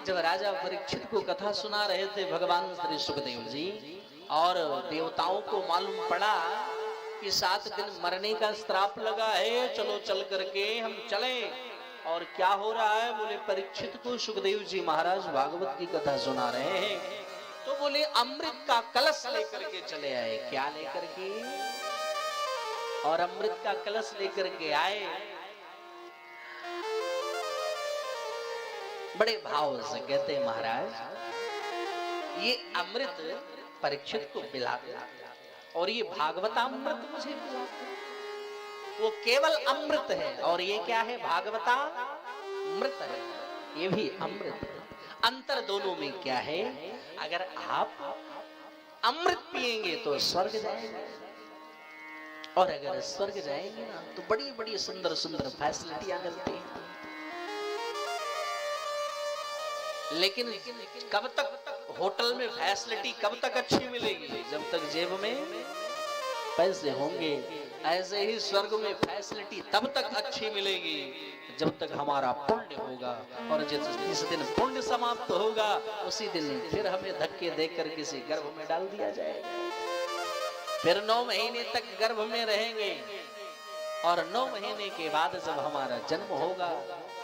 जब राजा परीक्षित को कथा सुना रहे थे भगवान श्री सुखदेव जी, और देवताओं को मालूम पड़ा कि 7 दिन मरने का श्राप लगा है, चलो चल करके हम चले। और क्या हो रहा है? बोले परीक्षित को सुखदेव जी महाराज भागवत की कथा सुना रहे हैं, तो बोले अमृत का कलश लेकर के चले आए। क्या लेकर के? और अमृत का कलश लेकर के आए, बड़े भाव से कहते महाराज ये अमृत परीक्षित को पिला दो, और ये भागवतामृत मुझे पिला दो। वो केवल अमृत है, और ये क्या है? भागवतामृत है, ये भी अमृत है। अंतर दोनों में क्या है? अगर आप अमृत पिएंगे तो स्वर्ग जाएंगे, और अगर स्वर्ग जाएंगे ना तो बड़ी बड़ी सुंदर सुंदर फैसिलिटियां मिलती हैं। लेकिन कब तक होटल में फैसिलिटी कब तक अच्छी मिलेगी? जब तक जेब में पैसे होंगे। ऐसे ही स्वर्ग में फैसिलिटी तब तक अच्छी मिलेगी जब तक हमारा पुण्य होगा, और जिस दिन पुण्य समाप्त होगा उसी दिन फिर हमें धक्के देकर किसी गर्भ में डाल दिया जाएगा। फिर 9 महीने तक गर्भ में रहेंगे, और 9 महीने के बाद जब हमारा जन्म होगा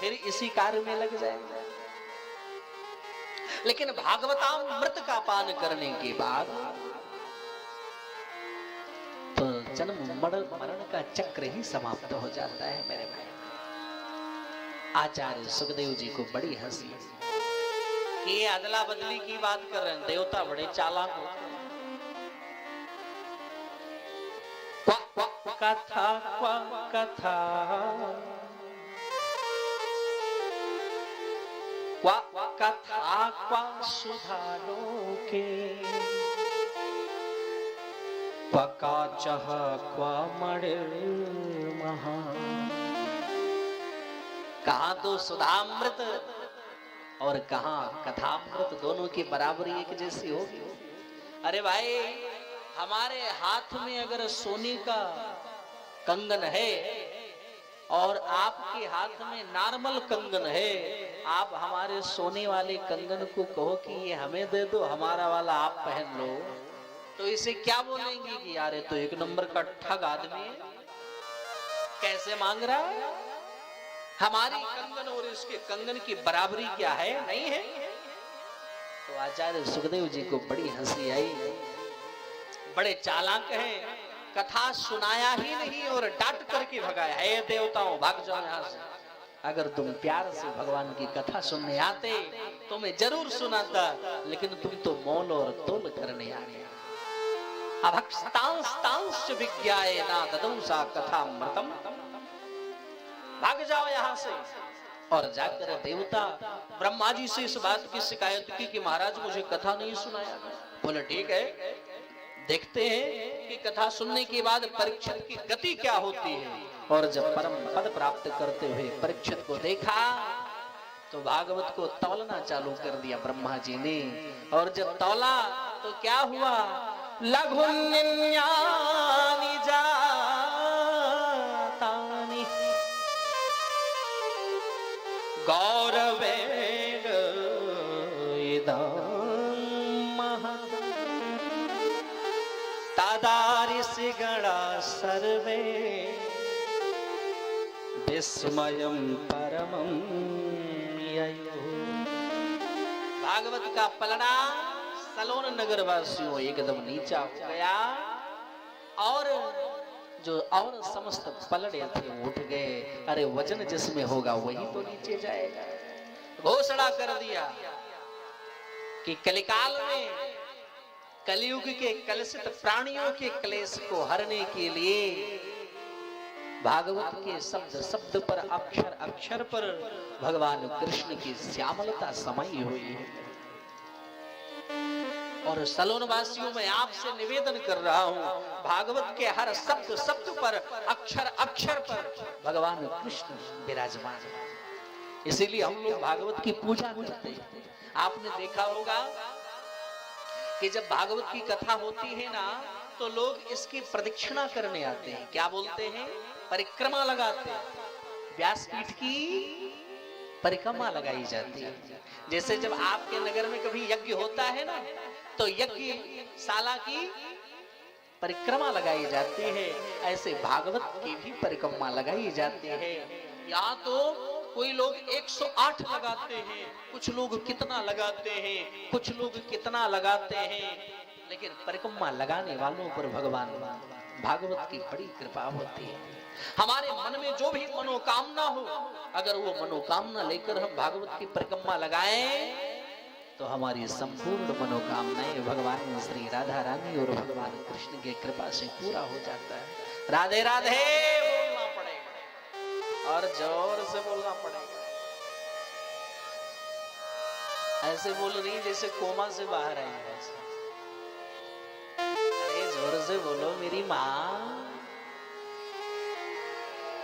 फिर इसी कार्य में लग जाएंगे। लेकिन भागवतामृत का पान करने के बाद तो जन्म मरण का चक्र ही समाप्त हो जाता है मेरे भाई। आचार्य सुखदेव जी को बड़ी हंसी कि ये अदला बदली की बात कर रहे हैं, देवता बड़े चालाक होते हैं। कथा कथा कथा क्वा सुधारो के पका चह क्वा मड़े महा। कहां तो सुधामृत और कहां कथामृत, दोनों की बराबरी एक जैसी होगी। अरे भाई, हमारे हाथ में अगर सोने का कंगन है और आपके हाथ में नॉर्मल कंगन है, आप हमारे सोने वाले कंगन को कहो कि ये हमें दे दो, हमारा वाला आप पहन लो, तो इसे क्या बोलेंगे कि यार ये तो 1 नंबर का ठग आदमी है, कैसे मांग रहा है? हमारी कंगन और इसके कंगन की बराबरी क्या है? नहीं है। तो आचार्य सुखदेव जी को बड़ी हंसी आई, बड़े चालाक हैं, कथा सुनाया ही नहीं और डांट करके भगाया। हे देवताओं, भाग जाओ यहाँ से। अगर तुम प्यार से भगवान की कथा सुनने आते तो मैं जरूर सुनाता, लेकिन तुम तो मोल और तोल करने आ गए। अभक्तांस्तांश्च विज्ञाय ना ददंसा कथामृतम। भाग जाओ यहाँ से। और जाकर देवता ब्रह्मा जी से इस बात की शिकायत की कि महाराज मुझे कथा नहीं सुनाया। बोले ठीक है, देखते हैं कि कथा सुनने के बाद परीक्षित की गति क्या होती है। और जब परम पद प्राप्त करते हुए परीक्षित को देखा तो भागवत को तौलना चालू कर दिया ब्रह्मा जी ने। और जब तौला तो क्या हुआ? लघुन्यानि जातानि गौरवेण इदं महत् तदाऋषिगणा सर्वे विस्मयं परमं ययो। भागवत का पलड़ा सलोन नगर वासियों एकदम नीचा हो गया, और जो और समस्त पलड़े थे उठ गए। अरे वजन जिसमें होगा वही तो नीचे जाएगा। घोषणा कर दिया कि कलिकाल में कलयुग के कलुषित प्राणियों के क्लेश को हरने के लिए भागवत के शब्द शब्द पर, अक्षर अक्षर पर भगवान कृष्ण की श्यामलता समाई हुई है। और सलोन वासियों में आपसे निवेदन कर रहा हूं, भागवत के हर शब्द शब्द पर, अक्षर अक्षर पर भगवान कृष्ण विराजमान है। इसीलिए हम लोग भागवत की पूजा करते हैं। आपने देखा होगा कि जब भागवत की कथा होती है ना, तो लोग इसकी प्रदक्षिणा करने आते हैं। क्या बोलते हैं? परिक्रमा लगाते हैं। व्यासपीठ की परिक्रमा लगाई जाती है। जैसे जब आपके नगर में कभी यज्ञ होता है ना, तो यज्ञ शाला की परिक्रमा लगाई जाती है, ऐसे भागवत की भी परिक्रमा लगाई जाती है। यहाँ तो कोई लोग 108 लगाते हैं, कुछ लोग कितना लगाते हैं, कुछ लोग कितना लगाते हैं, लेकिन परिक्रमा लगाने वालों पर भगवान भागवत की बड़ी कृपा होती है। हमारे मन में जो भी मनोकामना हो, अगर वो मनोकामना लेकर हम भागवत की परिक्रमा लगाएं तो हमारी संपूर्ण मनोकामनाएं भगवान श्री राधा रानी और भगवान कृष्ण की कृपा से पूरा हो जाता है। राधे राधे बोलना पड़ेगा और जोर से बोलना पड़ेगा। ऐसे बोल रही जैसे कोमा से बाहर आई है। अरे जोर से बोलो मेरी माँ,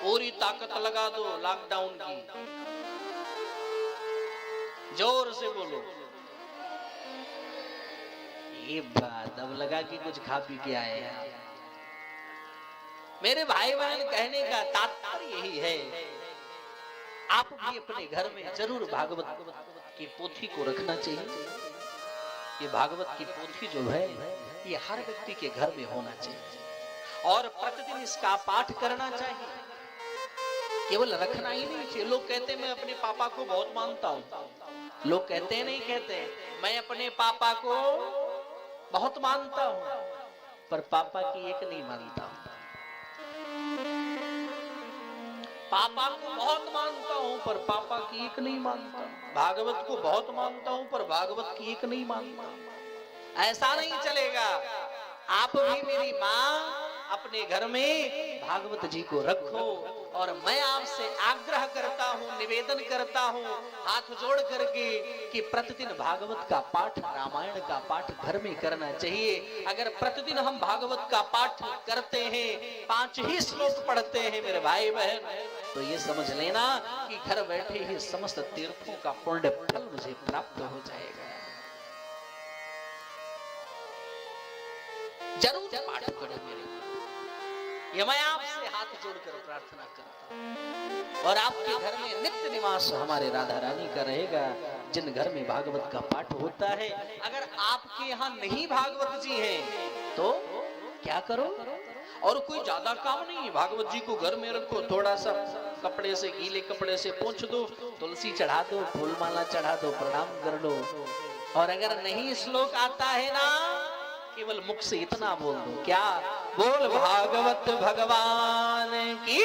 पूरी ताकत लगा दो लॉकडाउन की, जोर से बोलो। ये बात अब लगा कि कुछ खा पी के आए हैं। मेरे भाई बहन, कहने का तात्पर्य यही है, आप भी अपने घर में जरूर भागवत की पोथी को रखना चाहिए। ये भागवत की पोथी जो है ये हर व्यक्ति के घर में होना चाहिए और प्रतिदिन इसका पाठ करना चाहिए। केवल रखना ही नहीं चाहिए। लोग कहते हैं मैं अपने पापा को बहुत मानता हूँ, लोग कहते हैं नहीं कहते मैं अपने पापा को बहुत मानता हूं, पर पापा की एक नहीं मानता हूं। पापा को बहुत मानता हूं पर पापा की एक नहीं मानता। भागवत को बहुत मानता हूं पर भागवत की एक नहीं मानता। ऐसा नहीं चलेगा। आप भी मेरी माँ अपने घर में भागवत जी को रखो और मैं आपसे आग्रह करता हूँ, निवेदन करता हूँ हाथ जोड़ करके कि प्रतिदिन भागवत का पाठ, रामायण का पाठ घर में करना चाहिए। अगर प्रतिदिन हम भागवत का पाठ करते हैं, 5 ही श्लोक पढ़ते हैं मेरे भाई बहन, तो ये समझ लेना कि घर बैठे ही समस्त तीर्थों का पुण्य फल मुझे प्राप्त हो जाएगा। जरूर पाठ करो मेरे, ये मैं आपसे हाथ जोड़कर प्रार्थना करता हूं। और आपके घर में नित्य निवास हमारे राधा रानी का रहेगा, जिन घर में भागवत का पाठ होता है। अगर आपके यहाँ नहीं भागवत जी हैं तो क्या करो, और कोई ज्यादा काम नहीं है। भागवत जी को घर में रखो, थोड़ा सा कपड़े से, गीले कपड़े से पोंछ दो, तुलसी चढ़ा दो, फूलमाला चढ़ा दो, प्रणाम कर लो। और अगर नहीं श्लोक आता है ना, केवल मुख से इतना बोल दो, क्या बोल भागवत भगवान की,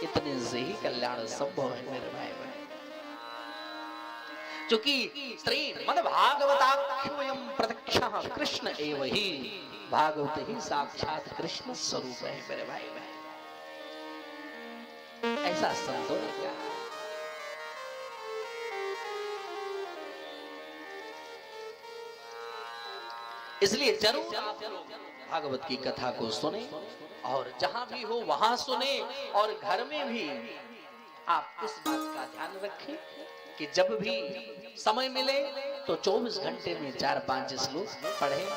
इतने से ही कल्याण संभव है मेरे भाई बहन। क्योंकि श्रीमद् भागवताख्योऽयं प्रत्यक्षः कृष्ण एव ही, भागवत ही साक्षात कृष्ण स्वरूप है मेरे भाई बहन। ऐसा संतों ने कहा। इसलिए जरूर आप लोग भागवत की कथा को सुने और जहां भी हो वहां सुने, और घर में भी आप इस बात का ध्यान रखें कि जब भी समय मिले तो 24 घंटे में 4-5 श्लोक पढ़ें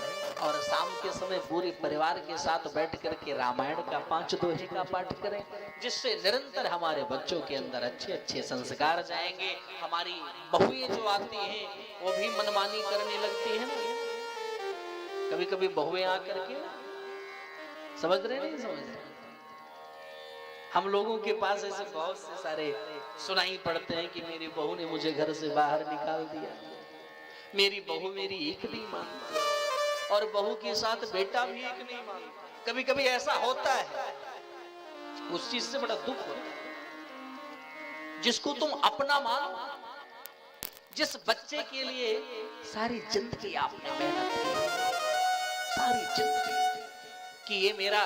और शाम के समय पूरे परिवार के साथ बैठ करके रामायण का 5 दोहे का पाठ करें, जिससे निरंतर हमारे बच्चों के अंदर अच्छे अच्छे संस्कार जाएंगे। हमारी बहुएं जो आती हैं वो भी मनमानी करने लगती है ना, कभी कभी बहुएं आकर के, समझ रहे नहीं समझ रहे, हम लोगों के पास ऐसे बहुत से सारे सुनाई पड़ते हैं कि मेरी बहू ने मुझे घर से बाहर निकाल दिया, मेरी बहू मेरी एक नहीं मानती, और बहू के साथ बेटा भी एक नहीं मानता। कभी कभी ऐसा होता है, उस चीज से बड़ा दुख होता है। जिसको तुम अपना मानो, जिस बच्चे के लिए सारी जिंदगी आपने मेहनत की, सारी जिंदगी कि ये मेरा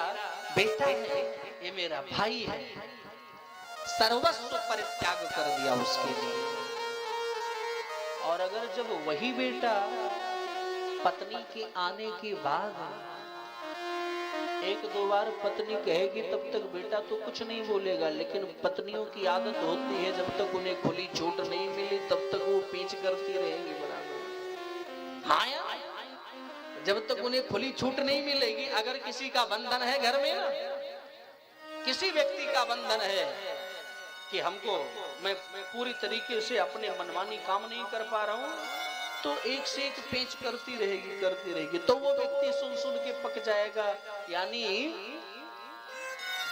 बेटा है, ये मेरा भाई है, सर्वस्व परित्याग कर दिया उसके लिए। और अगर जब वही बेटा पत्नी के आने के बाद 1-2 बार पत्नी कहेगी तब तक बेटा तो कुछ नहीं बोलेगा, लेकिन पत्नियों की आदत होती है जब तक उन्हें खुली छूट नहीं मिली तब तक वो पीछ करती रहेगी बराबर। हाँ यार, जब तक उन्हें खुली छूट नहीं मिलेगी। अगर किसी का बंधन है घर में ना, किसी व्यक्ति का बंधन है कि हमको मैं पूरी तरीके से अपने मनमानी काम नहीं कर पा रहा हूं, तो एक से एक पेच करती रहेगी, तो वो व्यक्ति सुन सुन के पक जाएगा। यानी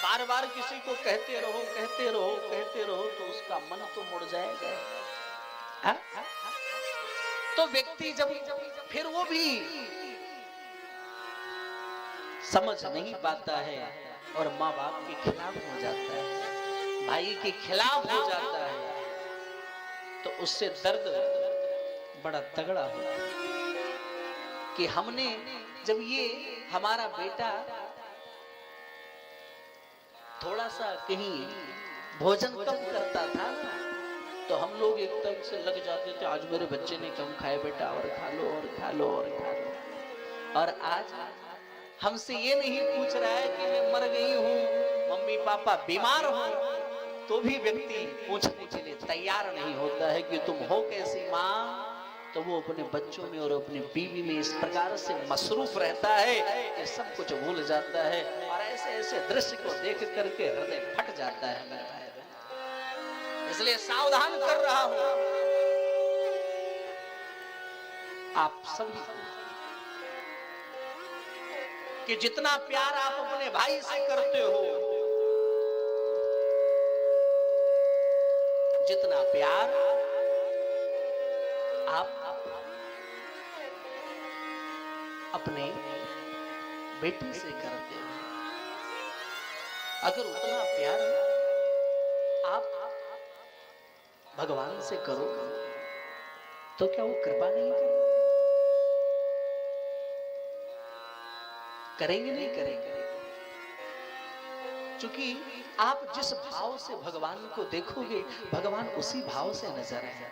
बार बार किसी को कहते रहो तो उसका मन तो मुड़ जाएगा। हा? तो व्यक्ति जब फिर वो भी समझ नहीं पाता है और माँ बाप के खिलाफ हो जाता है, भाई के खिलाफ हो जाता है, तो उससे दर्द बड़ा तगड़ा होता है कि हमने जब ये हमारा बेटा थोड़ा सा कहीं भोजन कम करता था तो हम लोग एकदम से लग जाते थे, आज मेरे बच्चे ने कम खाया बेटा, और खा लो और खा लो और खा लो। और आज हमसे ये नहीं पूछ रहा है कि मैं मर गई हूँ, मम्मी पापा बीमार हो, तो भी व्यक्ति पूछने के लिए तैयार नहीं होता है कि तुम हो कैसी माँ। तो वो अपने बच्चों में और अपनी बीवी में इस प्रकार से मसरूफ रहता है कि सब कुछ भूल जाता है, और ऐसे ऐसे दृश्य को देख करके हृदय फट जाता है मेरे भाई। इसलिए सावधान कर रहा हूं आप सभी कि जितना प्यार आप अपने भाई से करते हो, जितना प्यार आप अपने बेटी से करते हो, अगर उतना प्यार आप भगवान से करो तो क्या वो कृपा नहीं करेंगे? नहीं करेंगे, क्योंकि आप जिस भाव से भगवान को देखोगे भगवान उसी भाव से नजर आएंगे।